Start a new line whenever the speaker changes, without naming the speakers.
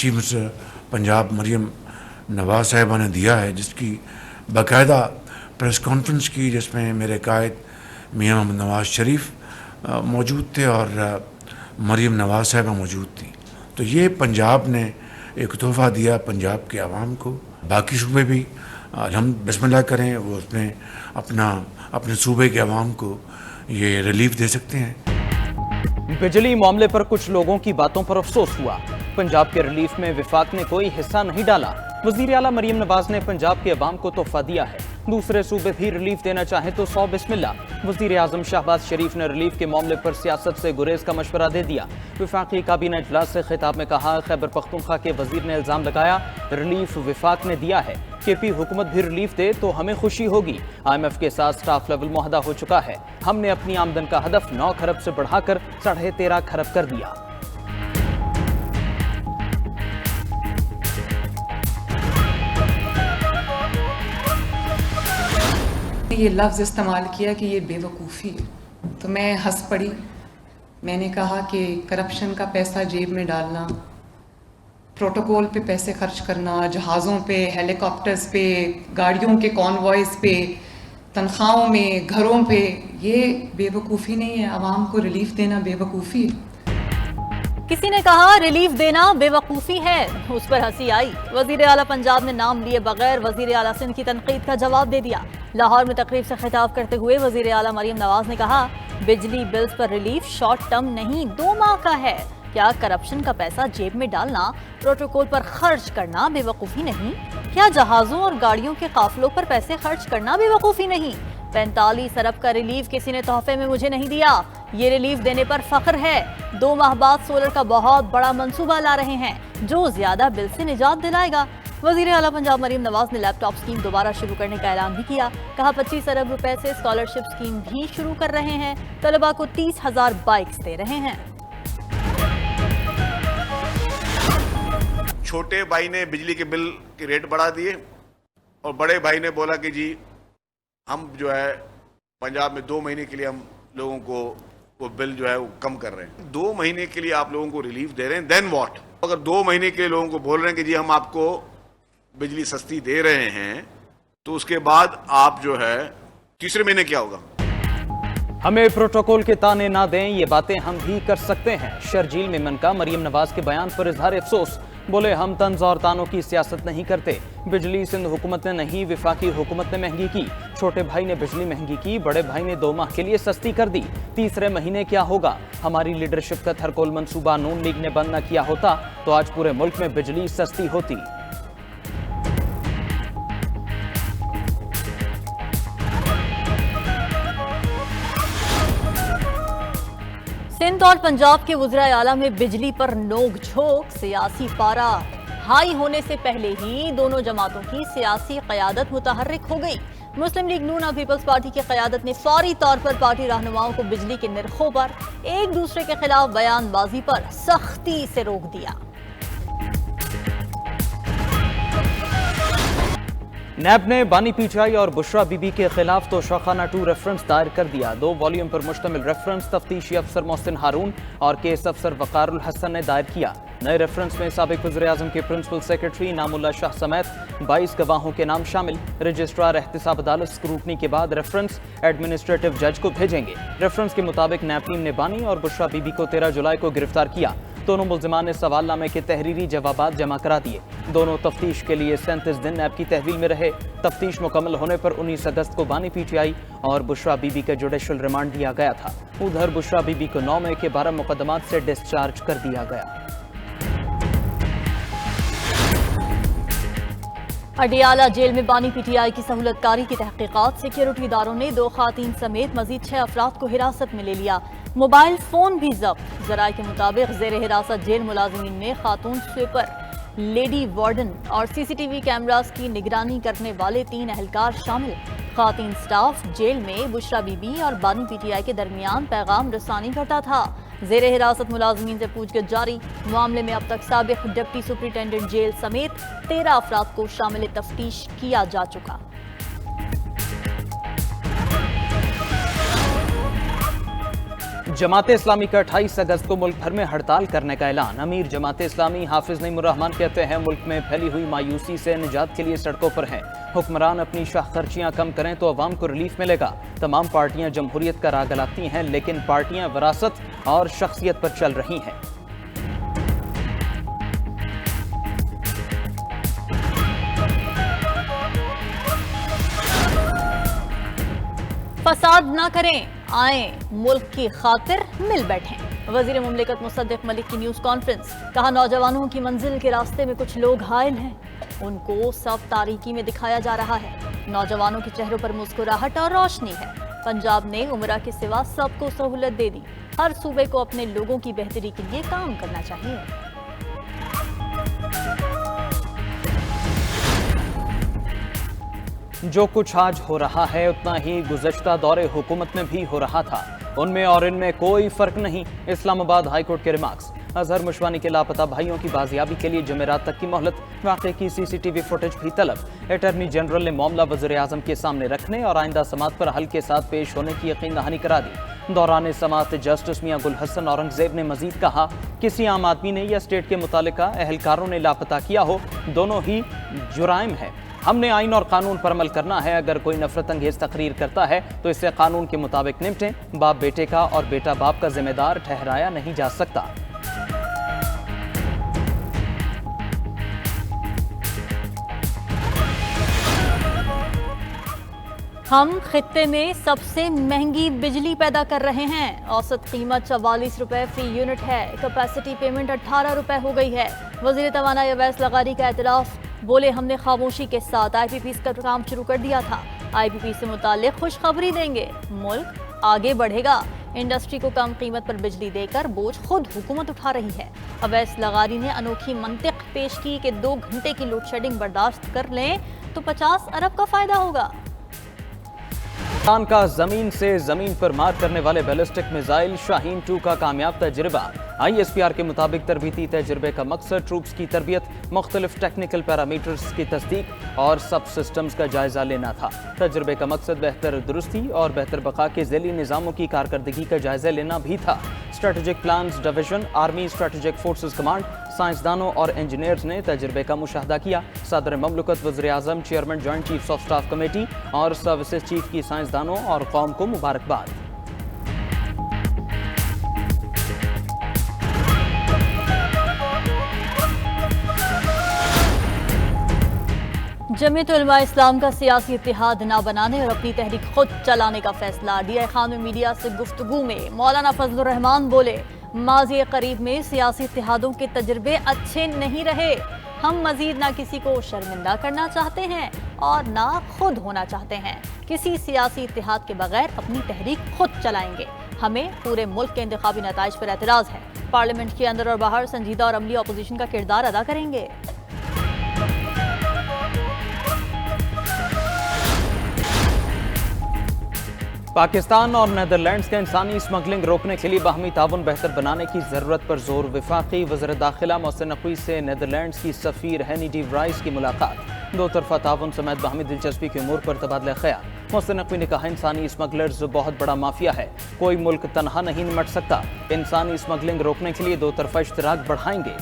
Chief minister Punjab Maryam Nawaz साहिबा ने दिया है, जिसकी बाकायदा प्रेस कॉन्फ्रेंस की, जिसमें मेरे कायद मियाँ मोहम्मद नवाज शरीफ मौजूद थे और मरियम नवाज साहिबा मौजूद थी। तो ये पंजाब ने एक तोहफ़ा दिया पंजाब के आवाम को। बाकी सूबे भी हम बिस्मिल्लाह करें, वो उसमें अपने सूबे के आवाम को ये रिलीफ दे सकते हैं।
बिजली मामले पर कुछ लोगों की बातों पर अफसोस हुआ। पंजाब के रिलीफ में विफाक ने कोई हिस्सा नहीं डाला। वजीर आला मरियम नवाज ने पंजाब के अवाम को तोहफा दिया है, दूसरे सूबे भी रिलीफ देना चाहे तो 100 बिस्मिल्लाह। वजीर आजम शहबाज शरीफ ने रिलीफ के मामले पर सियासत से गुरेज का मशवरा दे दिया। विफाकी काबीना इजलास से खिताब में कहा, खैबर पख्तूनख्वा के वजीर ने इल्जाम लगाया रिलीफ विफाक ने दिया है, केपी हुकूमत भी रिलीफ दे तो हमें खुशी होगी। IMF के साथ स्टाफ लेवल मुआहदा हो चुका है। हमने अपनी आमदन का हदफ 9 खरब से बढ़ाकर 13.5 खरब कर दिया।
ये लफ्ज़ इस्तेमाल किया कि ये बेवकूफ़ी है, तो मैं हंस पड़ी। मैंने कहा कि करप्शन का पैसा जेब में डालना, प्रोटोकॉल पे पैसे खर्च करना, जहाज़ों पे, हेलीकॉप्टर्स पे, गाड़ियों के कॉन्वॉयज़ पे, तनख्वाहों में, घरों पे, ये बेवकूफ़ी नहीं है। आवाम को रिलीफ देना बेवकूफ़ी है।
किसी ने कहा रिलीफ देना बेवकूफ़ी है, उस पर हंसी आई। वजीर आला पंजाब ने नाम लिए बगैर वजीर आला सिंध की तनकीद का जवाब दे दिया। लाहौर में तकरीब से खिताब करते हुए वजीर आला मरियम नवाज ने कहा, बिजली बिल्स पर रिलीफ शॉर्ट टर्म नहीं 2 माह का है। क्या करप्शन का पैसा जेब में डालना, प्रोटोकॉल पर खर्च करना बेवकूफ़ी नहीं? क्या जहाज़ों और गाड़ियों के काफिलों पर पैसे खर्च करना बेवकूफ़ी नहीं? 45 अरब का रिलीफ किसी ने तोहफे में मुझे नहीं दिया। ये रिलीफ देने पर फख्र है। 2 माह बाद सोलर का बहुत बड़ा मंसूबा ला रहे हैं, जो ज्यादा बिल से निजात दिलाएगा। वजीर आला पंजाब मरियम नवाज ने लैपटॉप स्कीम दोबारा शुरू करने का ऐलान भी किया। कहा 25 अरब रुपए से स्कॉलरशिप स्कीम भी शुरू कर रहे हैं। तलबा को 30,000 बाइक्स दे रहे हैं।
छोटे भाई ने बिजली के बिल के रेट बढ़ा दिए और बड़े भाई ने बोला कि जी हम जो है पंजाब में 2 महीने के लिए हम लोगों को वो बिल जो है वो कम कर रहे हैं। 2 महीने के लिए आप लोगों को रिलीफ दे रहे हैं, देन व्हाट? अगर 2 महीने के लिए लोगों को बोल रहे हैं कि जी हम आपको बिजली सस्ती दे रहे हैं, तो उसके बाद आप जो है तीसरे महीने क्या होगा?
हमें प्रोटोकॉल के ताने ना दें, ये बातें हम भी कर सकते हैं। शर्जील मेमन का मरियम नवाज के बयान पर इजहार अफसोस। बोले, हम तंज और तानों की सियासत नहीं करते। बिजली सिंध हुकूमत ने नहीं, विफाकी हुकूमत ने महंगी की। छोटे भाई ने बिजली महंगी की, बड़े भाई ने 2 माह के लिए सस्ती कर दी। तीसरे महीने क्या होगा? हमारी लीडरशिप का थरकोल मंसूबा नून लीग ने बंद न किया होता तो आज पूरे मुल्क में बिजली सस्ती होती।
सिंध और पंजाब के वज़ीर आला में बिजली पर नोक झोंक, सियासी पारा हाई होने से पहले ही दोनों जमातों की सियासी क़यादत मुतहर्रिक हो गई। मुस्लिम लीग नून और पीपल्स पार्टी की क़यादत ने फौरी तौर पर पार्टी रहनुमाओं को बिजली के निर्खों पर एक दूसरे के खिलाफ बयानबाजी पर सख्ती से रोक दिया।
नैब ने बानी पीटीआई और बुशरा बीबी के खिलाफ तो शाखाना 2 रेफरेंस दायर कर दिया। 2 वॉल्यूम पर मुश्तमिल रेफरेंस तफ्तीशी अफसर मोहसिन हारून और केस अफसर वकारुल हसन ने दायर किया। नए रेफरेंस में साबिक वज़ीर आज़म के प्रिंसिपल सेक्रेटरी इनामुल्लाह शाह समेत 22 गवाहों के नाम शामिल। रजिस्ट्रार एहतिसाब अदालत स्क्रूटनी के बाद रेफरेंस एडमिनिस्ट्रेटिव जज को भेजेंगे। रेफरेंस के मुताबिक नैब टीम ने बानी और बुशरा बीबी को 13 जुलाई को गिरफ्तार किया। दोनों मुल्जिमान ने सवालनामे के तहरीरी जवाबात जमा करा दिए। दोनों तफ्तीश के लिए 37 दिन नैब की तहवील में रहे। तफ्तीश मुकम्मल होने पर 19 अगस्त को बानी पीटीआई और बुशरा बीबी का जुडिशल रिमांड दिया गया था। उधर बुशरा बीबी को 9 मई के 12 मुकदमात से डिस्चार्ज कर दिया गया।
अडियाला जेल में बानी पीटीआई की सहूलतकारी की तहकीकात। सिक्योरिटी इदारों ने 2 खातीन समेत मजीद 6 अफराद को हिरासत में ले लिया। मोबाइल फोन भी जब्त। ज़राए के मुताबिक जेर हिरासत जेल मुलाजिमीन में खातून स्वीपर, लेडी वार्डन और सीसीटीवी कैमरास की निगरानी करने वाले 3 अहलकार शामिल। खातीन स्टाफ जेल में बुशरा बीबी और बानी पीटीआई के दरमियान पैगाम रसानी करता था। जेर हिरासत मुलाजिमीन से पूछगिछ जारी। मामले में अब तक साबिक डिप्टी सुपरिटेंडेंट जेल समेत 13 अफराद को शामिल तफ्तीश किया जा चुका।
जमात इस्लामी का 28 अगस्त को मुल्क भर में हड़ताल करने का ऐलान। अमीर जमात इस्लामी हाफिज नईमुर रहमान कहते हैं मुल्क में फैली हुई मायूसी से निजात के लिए सड़कों पर हैं। हुक्मरान अपनी शाह खर्चियां कम करें तो अवाम को रिलीफ मिलेगा। तमाम पार्टियां जमहूरियत का राग लाती हैं, लेकिन पार्टियां विरासत और शख्सियत पर चल रही हैं।
फसाद ना करें, आए मुल्क की खातिर मिल बैठें। वजीर मुमलिकत मुसद्दिक मलिक की न्यूज़ कॉन्फ्रेंस। कहा नौजवानों की मंजिल के रास्ते में कुछ लोग घायल हैं, उनको सब तारीकी में दिखाया जा रहा है। नौजवानों के चेहरों पर मुस्कुराहट और रोशनी है। पंजाब ने उमरा के सिवा सबको सहूलत दे दी। हर सूबे को अपने लोगों की बेहतरी के लिए काम करना चाहिए।
जो कुछ आज हो रहा है उतना ही गुज़श्ता दौरे हुकूमत में भी हो रहा था, उनमें और इनमें कोई फर्क नहीं। इस्लामाबाद हाईकोर्ट के रिमार्क्स। अजहर मुशवानी के लापता भाइयों की बाजियाबी के लिए जमेरात तक की मोहलत, वाक़े की CCTV फुटेज भी तलब। अटॉर्नी जनरल ने मामला वज़ीर आज़म के सामने रखने और आइंदा समात पर हल के साथ पेश होने की यकीन दहानी करा दी। दौरान समात जस्टिस मियां गुल हसन औरंगजेब ने मजीद कहा, किसी आम आदमी ने या स्टेट के मुतालिका अहलकारों ने लापता किया हो, दोनों ही जुराइम है। हमने आइन और कानून पर अमल करना है। अगर कोई नफरत अंगेज तकरीर करता है तो इससे कानून के मुताबिक निपटें। बाप बेटे का और बेटा बाप का जिम्मेदार ठहराया नहीं जा सकता।
हम खित्ते में सबसे महंगी बिजली पैदा कर रहे हैं। औसत कीमत 44 रुपए फी यूनिट है। कैपेसिटी पेमेंट 18 रुपए हो गई है। वजीर तवानाई अवैस लगारी का एतराफ। बोले हमने खामोशी के साथ IPPs का काम शुरू कर दिया था। IPP से मुताल्लिक खुशखबरी देंगे, मुल्क आगे बढ़ेगा। इंडस्ट्री को कम कीमत पर बिजली देकर बोझ खुद हुकूमत उठा रही है। अवैस लगारी ने अनोखी मंतिक पेश की कि 2 घंटे की लोड शेडिंग बर्दाश्त कर लें तो 50 अरब का फायदा होगा।
पाकिस्तान का जमीन से जमीन पर मार करने वाले बैलिस्टिक मिसाइल शाहीन 2 का कामयाब तजर्बा। ISPR के मुताबिक तरबीती तजर्बे का मकसद ट्रूप्स की तरबियत, मुख्तलिफ टेक्निकल पैरामीटर्स की तस्दीक और सब सिस्टम्स का जायजा लेना था। तजर्बे का मकसद बेहतर दुरुस्ती और बेहतर बका के ज़ैली निज़ामों की कारकर्दगी का जायजा लेना भी था। Strategic plans division, army strategic forces command, साइंसदानों और इंजीनियर्स ने तजर्बे का मुशाहदा किया। सदर ममलकत, वज़ीर आज़म, chairman joint chiefs of staff committee और सर्विसेज चीफ की साइंसदानों और कौम को मुबारकबाद।
जमीयत उलमा इस्लाम का सियासी इत्तेहाद ना बनाने और अपनी तहरीक खुद चलाने का फैसला। DI खान में मीडिया से गुफ्तगू में मौलाना फजलुर रहमान बोले, माज़ी करीब में सियासी इत्तेहादों के तजर्बे अच्छे नहीं रहे। हम मजीद ना किसी को शर्मिंदा करना चाहते हैं और ना खुद होना चाहते हैं। किसी सियासी इत्तेहाद के बगैर अपनी तहरीक खुद चलाएंगे। हमें पूरे मुल्क के इंतखाबी नताइज पर एतराज़ है। पार्लियामेंट के अंदर और बाहर संजीदा और अमली अपोजिशन का किरदार अदा करेंगे।
पाकिस्तान और नीदरलैंड्स के इंसानी स्मगलिंग रोकने के लिए बाहमी ताउन बेहतर बनाने की ज़रूरत पर जोर। वफाकी वज़ीर दाखिला मोहसिन नकवी से नीदरलैंड्स की सफ़ीर हेनी डी व्राइस की मुलाकात। 2 तरफ़ा ताउन समेत बाहमी दिलचस्पी के उमूर पर तबादला ख्याल। मोहसिन नकवी ने कहा, इंसानी स्मगलर्स बहुत बड़ा माफिया है, कोई मुल्क तनहा नहीं निमट सकता। इंसानी स्मगलिंग रोकने के लिए 2 तरफ़ा इश्तराक बढ़ाएंगे।